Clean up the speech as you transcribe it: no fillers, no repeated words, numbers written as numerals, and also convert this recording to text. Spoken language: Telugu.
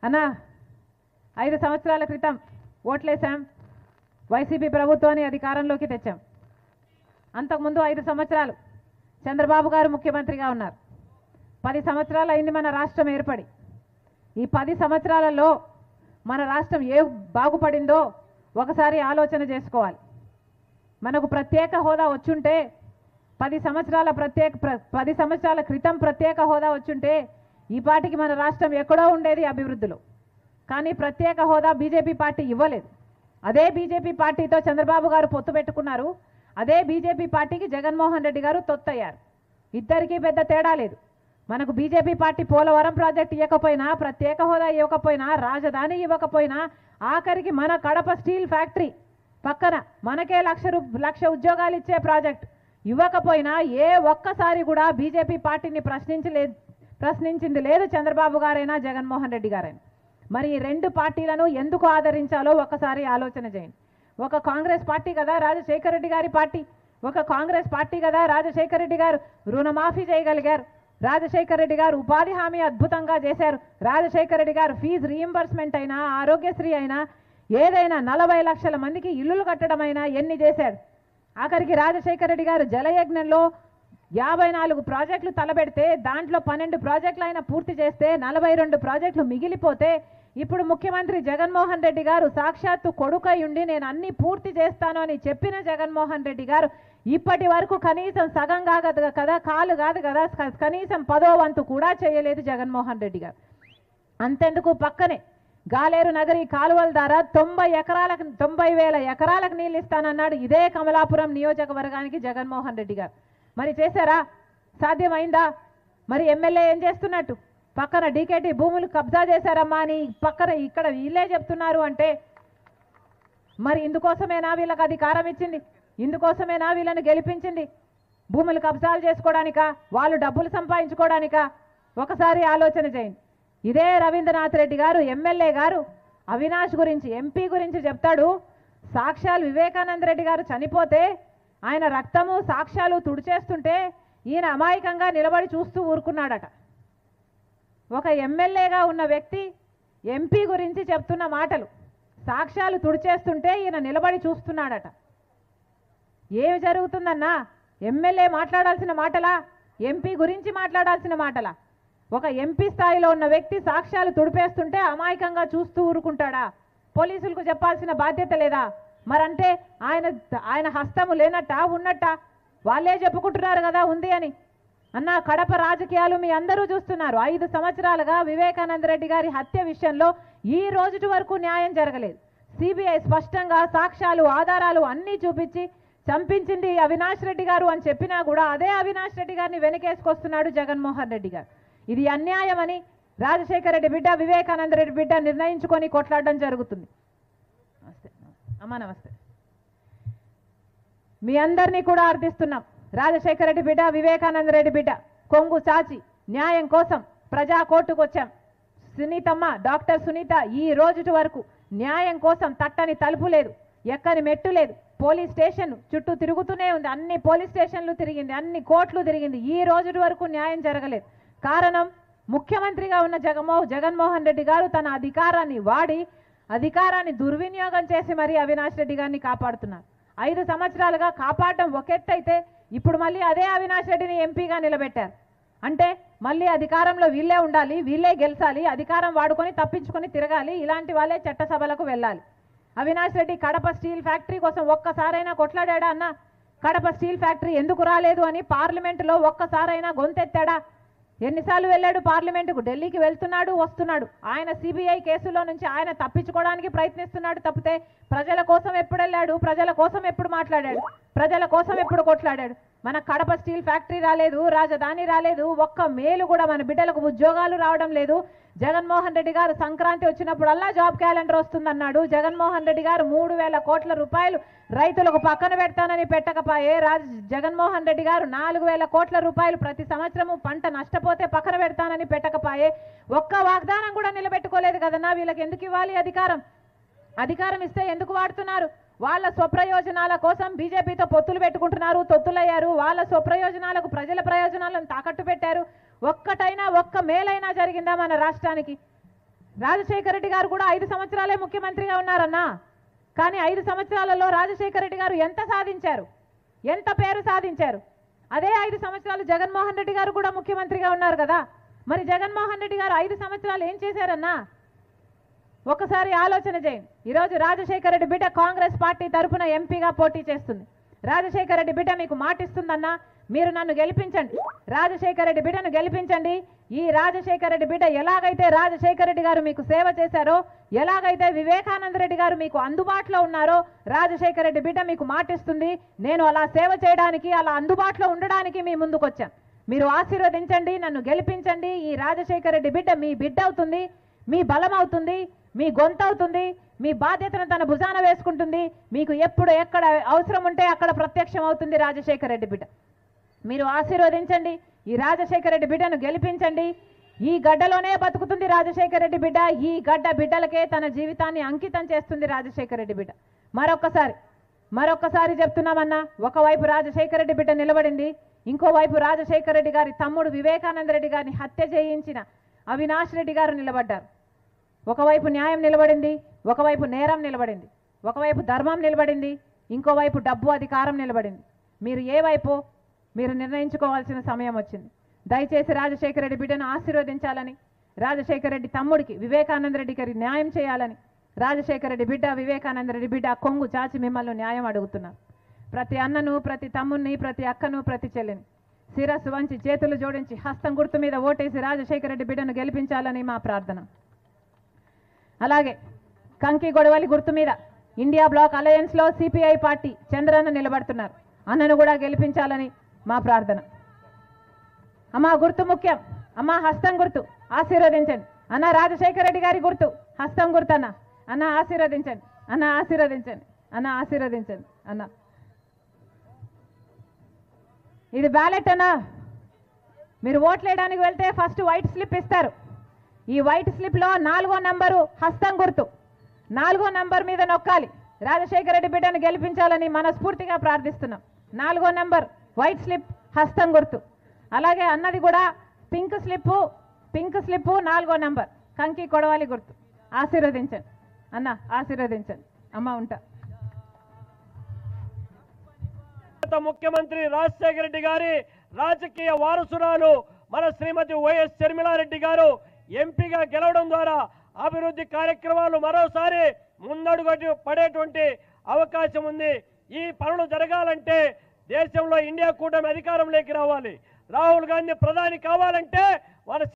అన్నా 5 సంవత్సరాల క్రితం ఓట్లేసాం, వైసీపీ ప్రభుత్వాన్ని అధికారంలోకి తెచ్చాం. అంతకుముందు 5 సంవత్సరాలు చంద్రబాబు గారు ముఖ్యమంత్రిగా ఉన్నారు. 10 సంవత్సరాలు అయింది మన రాష్ట్రం ఏర్పడి. ఈ 10 సంవత్సరాలలో మన రాష్ట్రం ఏ బాగుపడిందో ఒకసారి ఆలోచన చేసుకోవాలి. మనకు ప్రత్యేక హోదా వచ్చుంటే 10 సంవత్సరాల క్రితం ప్రత్యేక హోదా వచ్చుంటే ఈ పాటికి మన రాష్ట్రం ఎక్కడో ఉండేది అభివృద్ధిలో. కానీ ప్రత్యేక హోదా బీజేపీ పార్టీ ఇవ్వలేదు. అదే బీజేపీ పార్టీతో చంద్రబాబు గారు పొత్తు పెట్టుకున్నారు. అదే బీజేపీ పార్టీకి జగన్మోహన్ రెడ్డి గారు తొత్తయ్యారు. ఇద్దరికీ పెద్ద తేడా లేదు. మనకు బీజేపీ పార్టీ పోలవరం ప్రాజెక్ట్ ఇవ్వకపోయినా, ప్రత్యేక హోదా ఇవ్వకపోయినా, రాజధాని ఇవ్వకపోయినా, ఆఖరికి మన కడప స్టీల్ ఫ్యాక్టరీ పక్కన మనకే లక్ష ఉద్యోగాలు ఇచ్చే ప్రాజెక్ట్ ఇవ్వకపోయినా ఏ ఒక్కసారి కూడా బీజేపీ పార్టీని ప్రశ్నించింది లేదు చంద్రబాబు గారైనా జగన్మోహన్ రెడ్డి గారైనా. మరి ఈ 2 పార్టీలను ఎందుకు ఆదరించాలో ఒక్కసారి ఆలోచన చేయండి. ఒక కాంగ్రెస్ పార్టీ కదా రాజశేఖర రెడ్డి గారి పార్టీ, ఒక కాంగ్రెస్ పార్టీ కదా రాజశేఖర రెడ్డి గారు రుణమాఫీ చేయగలిగారు. రాజశేఖర రెడ్డి గారు ఉపాధి హామీ అద్భుతంగా చేశారు. రాజశేఖర రెడ్డి గారు ఫీజు రీయింబర్స్మెంట్ అయినా, ఆరోగ్యశ్రీ అయినా, ఏదైనా 40 లక్షల మందికి ఇల్లులు కట్టడం అయినా ఎన్ని చేశారు. ఆఖరికి రాజశేఖర రెడ్డి గారు జలయజ్ఞంలో 54 ప్రాజెక్టులు తలబెడితే దాంట్లో 12 ప్రాజెక్టులు అయినా పూర్తి చేస్తే 42 ప్రాజెక్టులు మిగిలిపోతే ఇప్పుడు ముఖ్యమంత్రి జగన్మోహన్ రెడ్డి గారు సాక్షాత్తు కొడుకై ఉండి నేను అన్ని పూర్తి చేస్తాను అని చెప్పిన జగన్మోహన్ రెడ్డి గారు ఇప్పటి వరకు కనీసం సగం కాదు కదా, కాలు కాదు కదా, కనీసం 10వ వంతు కూడా చేయలేదు జగన్మోహన్ రెడ్డి గారు. అంతెందుకు పక్కనే గాలేరు నగరి కాలువల ద్వారా 90,000 ఎకరాలకు నీళ్ళు ఇస్తానన్నాడు ఇదే కమలాపురం నియోజకవర్గానికి జగన్మోహన్ రెడ్డి గారు. మరి చేశారా? సాధ్యమైందా? మరి ఎమ్మెల్యే ఏం చేస్తున్నట్టు పక్కన డీకేటీ భూములు కబ్జా చేశారమ్మా అని పక్కన ఇక్కడ వీళ్ళే చెప్తున్నారు అంటే మరి ఇందుకోసమేనా వీళ్ళకి అధికారం ఇచ్చింది? ఇందుకోసమేనా వీళ్ళని గెలిపించింది? భూములు కబ్జాలు చేసుకోవడానికా, వాళ్ళు డబ్బులు సంపాదించుకోవడానికా? ఒకసారి ఆలోచన చేయండి. ఇదే రవీంద్రనాథ్ రెడ్డి గారు ఎమ్మెల్యే గారు అవినాష్ గురించి, ఎంపీ గురించి చెప్తాడు. సాక్ష్యాలు వివేకానంద రెడ్డి గారు చనిపోతే ఆయన రక్తము సాక్ష్యాలు తుడిచేస్తుంటే ఈయన అమాయకంగా నిలబడి చూస్తూ ఊరుకున్నాడట. ఒక ఎమ్మెల్యేగా ఉన్న వ్యక్తి ఎంపీ గురించి చెప్తున్న మాటలు, సాక్ష్యాలు తుడిచేస్తుంటే ఈయన నిలబడి చూస్తున్నాడట. ఏమి జరుగుతుందన్నా? ఎమ్మెల్యే మాట్లాడాల్సిన మాటలా? ఎంపీ గురించి మాట్లాడాల్సిన మాటలా? ఒక ఎంపీ స్థాయిలో ఉన్న వ్యక్తి సాక్ష్యాలు తుడిపేస్తుంటే అమాయకంగా చూస్తూ ఊరుకుంటాడా? పోలీసులకు చెప్పాల్సిన బాధ్యత లేదా? మరంటే ఆయన హస్తము లేనట్టా ఉన్నట్టా? వాళ్ళే చెప్పుకుంటున్నారు కదా ఉంది అని. అన్న కడప రాజకీయాలు మీ అందరూ చూస్తున్నారు. 5 సంవత్సరాలుగా వివేకానంద రెడ్డి గారి హత్య విషయంలో ఈ రోజుటి వరకు న్యాయం జరగలేదు. సిబిఐ స్పష్టంగా సాక్ష్యాలు ఆధారాలు అన్నీ చూపించి చంపించింది అవినాష్ రెడ్డి గారు అని చెప్పినా కూడా అదే అవినాష్ రెడ్డి గారిని వెనకేసుకొస్తున్నాడు జగన్మోహన్ రెడ్డి గారు. ఇది అన్యాయమని రాజశేఖర రెడ్డి బిడ్డ, వివేకానంద రెడ్డి బిడ్డ నిర్ణయించుకొని కొట్లాడడం జరుగుతుంది. నమస్తే అమ్మా, నమస్తే. మీ అందరినీ కూడా అర్థిస్తున్నాం. రాజశేఖర రెడ్డి బిడ్డ, వివేకానంద రెడ్డి బిడ్డ కొంగు చాచి న్యాయం కోసం ప్రజా కోర్టుకు వచ్చాం. సునీతమ్మ, డాక్టర్ సునీత ఈ రోజుటి వరకు న్యాయం కోసం తట్టని తలుపు లేదు, ఎక్కని మెట్టు లేదు. పోలీస్ స్టేషన్ చుట్టూ తిరుగుతూనే ఉంది. అన్ని పోలీస్ స్టేషన్లు తిరిగింది, అన్ని కోర్టులు తిరిగింది. ఈ రోజుటి వరకు న్యాయం జరగలేదు. కారణం ముఖ్యమంత్రిగా ఉన్న జగన్మోహన్ రెడ్డి గారు తన అధికారాన్ని వాడి అధికారాన్ని దుర్వినియోగం చేసి మరి అవినాష్ రెడ్డి గారిని కాపాడుతున్నారు. 5 సంవత్సరాలుగా కాపాడడం ఒక ఎత్తు అయితే ఇప్పుడు మళ్ళీ అదే అవినాష్ రెడ్డిని ఎంపీగా నిలబెట్టారు. అంటే మళ్ళీ అధికారంలో వీళ్ళే ఉండాలి, వీళ్ళే గెలిచాలి, అధికారం వాడుకొని తప్పించుకొని తిరగాలి, ఇలాంటి వాళ్ళే చట్టసభలకు వెళ్ళాలి. అవినాష్ రెడ్డి కడప స్టీల్ ఫ్యాక్టరీ కోసం ఒక్కసారైనా కొట్లాడా అన్న? కడప స్టీల్ ఫ్యాక్టరీ ఎందుకు రాలేదు అని పార్లమెంటులో ఒక్కసారైనా గొంతెత్తాడా? ఎన్నిసార్లు వెళ్ళాడు పార్లమెంటుకు? ఢిల్లీకి వెళ్తున్నాడు, వస్తున్నాడు. ఆయన సిబిఐ కేసులో నుంచి ఆయన తప్పించుకోవడానికి ప్రయత్నిస్తున్నాడు తప్పితే ప్రజల కోసం ఎప్పుడు వెళ్ళాడు? ప్రజల కోసం ఎప్పుడు మాట్లాడాడు? ప్రజల కోసం ఎప్పుడు కొట్లాడాడు? మన కడప స్టీల్ ఫ్యాక్టరీ రాలేదు, రాజధాని రాలేదు, ఒక్క మేలు కూడా మన బిడ్డలకు ఉద్యోగాలు రావడం లేదు. జగన్మోహన్ రెడ్డి గారు సంక్రాంతి వచ్చినప్పుడల్లా జాబ్ క్యాలెండర్ వస్తుందన్నాడు. జగన్మోహన్ రెడ్డి గారు 3,000 కోట్ల రూపాయలు రైతులకు పక్కన పెడతానని పెట్టకపోయే జగన్మోహన్ రెడ్డి గారు 4,000 కోట్ల రూపాయలు ప్రతి సంవత్సరము పంట నష్టపోతే పక్కన పెడతానని పెట్టకపోయే ఒక్క వాగ్దానం కూడా నిలబెట్టుకోలేదు కదన్నా. వీళ్ళకి ఎందుకు ఇవ్వాలి అధికారం? అధికారం ఇస్తే ఎందుకు వాడుతున్నారు? వాళ్ళ స్వప్రయోజనాల కోసం బీజేపీతో పొత్తులు పెట్టుకుంటున్నారు, తొత్తులయ్యారు. వాళ్ళ స్వప్రయోజనాలకు ప్రజల ప్రయోజనాలను తాకట్టు పెట్టారు. ఒక్క మేలైనా జరిగిందా మన రాష్ట్రానికి? రాజశేఖర రెడ్డి గారు కూడా 5 సంవత్సరాలే ముఖ్యమంత్రిగా ఉన్నారన్నా. కానీ 5 సంవత్సరాలలో రాజశేఖర రెడ్డి గారు ఎంత సాధించారు, ఎంత పేరు సాధించారు? అదే 5 సంవత్సరాలు జగన్మోహన్ రెడ్డి గారు కూడా ముఖ్యమంత్రిగా ఉన్నారు కదా. మరి జగన్మోహన్ రెడ్డి గారు 5 సంవత్సరాలు ఏం చేశారన్నా? ఒకసారి ఆలోచన చేయండి. ఈరోజు రాజశేఖర రెడ్డి బిడ్డ కాంగ్రెస్ పార్టీ తరఫున ఎంపీగా పోటీ చేస్తుంది. రాజశేఖర రెడ్డి బిడ్డ మీకు మాటిస్తుందన్నా, మీరు నన్ను గెలిపించండి, రాజశేఖర రెడ్డి బిడ్డను గెలిపించండి. ఈ రాజశేఖర రెడ్డి బిడ్డ ఎలాగైతే రాజశేఖర రెడ్డి గారు మీకు సేవ చేశారో, ఎలాగైతే వివేకానంద రెడ్డి గారు మీకు అందుబాటులో ఉన్నారో, రాజశేఖర రెడ్డి బిడ్డ మీకు మాటిస్తుంది. నేను అలా సేవ చేయడానికి, అలా అందుబాటులో ఉండడానికి మీ ముందుకు వచ్చాను. మీరు ఆశీర్వదించండి, నన్ను గెలిపించండి. ఈ రాజశేఖర రెడ్డి బిడ్డ మీ బిడ్డ అవుతుంది, మీ బలం అవుతుంది, మీ గొంతు అవుతుంది, మీ బాధ్యతను తన భుజాన వేసుకుంటుంది. మీకు ఎప్పుడు ఎక్కడ అవసరం ఉంటే అక్కడ ప్రత్యక్షం అవుతుంది రాజశేఖర రెడ్డి బిడ్డ. మీరు ఆశీర్వదించండి, ఈ రాజశేఖర రెడ్డి బిడ్డను గెలిపించండి. ఈ గడ్డలోనే బతుకుతుంది రాజశేఖర రెడ్డి బిడ్డ. ఈ గడ్డ బిడ్డలకే తన జీవితాన్ని అంకితం చేస్తుంది రాజశేఖర రెడ్డి బిడ్డ. మరొక్కసారి చెప్తున్నామన్నా, ఒకవైపు రాజశేఖర రెడ్డి బిడ్డ నిలబడింది, ఇంకోవైపు రాజశేఖర రెడ్డి గారి తమ్ముడు వివేకానంద రెడ్డి గారిని హత్య చేయించిన అవినాష్ రెడ్డి గారు నిలబడ్డారు. ఒకవైపు న్యాయం నిలబడింది, ఒకవైపు నేరం నిలబడింది, ఒకవైపు ధర్మం నిలబడింది, ఇంకోవైపు డబ్బు అధికారం నిలబడింది. మీరు ఏ వైపు మీరు నిర్ణయించుకోవాల్సిన సమయం వచ్చింది. దయచేసి రాజశేఖర రెడ్డి బిడ్డను ఆశీర్వదించాలని, రాజశేఖర రెడ్డి తమ్ముడికి వివేకానంద రెడ్డి గారి న్యాయం చేయాలని, రాజశేఖర రెడ్డి బిడ్డ వివేకానంద రెడ్డి బిడ్డ కొంగు చాచి మిమ్మల్ని న్యాయం అడుగుతున్నారు. ప్రతి అన్నను, ప్రతి తమ్ముడిని, ప్రతి అక్కను, ప్రతి చెల్లిని శిరస్సు వంచి చేతులు జోడించి హస్తం గుర్తు మీద ఓటేసి రాజశేఖర రెడ్డి బిడ్డను గెలిపించాలని మా ప్రార్థన. అలాగే కంకి గొడవలి గుర్తు మీద ఇండియా బ్లాక్ అలయన్స్లో సిపిఐ పార్టీ చంద్రన్న నిలబడుతున్నారు. అన్నను కూడా గెలిపించాలని మా ప్రార్థన. అమ్మా గుర్తు ముఖ్యం, అమ్మా హస్తం గుర్తు ఆశీర్వదించండి. అన్న రాజశేఖర రెడ్డి గారి గుర్తు హస్తం గుర్తు. అన్న ఆశీర్వదించండి, అన్న ఆశీర్వదించండి, అన్న ఆశీర్వదించండి. అన్న ఇది బ్యాలెట్ అన్నా. మీరు ఓట్లేయడానికి వెళ్తే ఫస్ట్ వైట్ స్లిప్ ఇస్తారు. ఈ వైట్ స్లిప్లో 4వ నంబరు హస్తం గుర్తు, 4వ నంబర్ మీద నొక్కాలి. రాజశేఖర రెడ్డి బిడ్డను గెలిపించాలని మనస్ఫూర్తిగా ప్రార్థిస్తున్నాం. 4వ నంబర్ వైట్ స్లిప్ హస్తం గుర్తు. అలాగే అన్నది కూడా పింక్ స్లిప్ 4వ నంబర్ కంకి కొడవాలి గుర్తు. ఆశీర్వదించండి అన్న, ఆశీర్వదించండి. అమ్మ ఉంటా. ముఖ్యమంత్రి రాజశేఖర రెడ్డి గారి రాజకీయ వారసురాలు మన శ్రీమతి వైఎస్ షర్మిలారెడ్డి గారు ఎంపీగా గెలవడం ద్వారా అభివృద్ధి కార్యక్రమాలు మరోసారి ముందడుగు పడేటువంటి అవకాశం ఉంది. ఈ పనులు జరగాలంటే దేశంలో ఇండియా కూటమి అధికారంలోకి రావాలి. రాహుల్ గాంధీ ప్రధాని కావాలంటే మన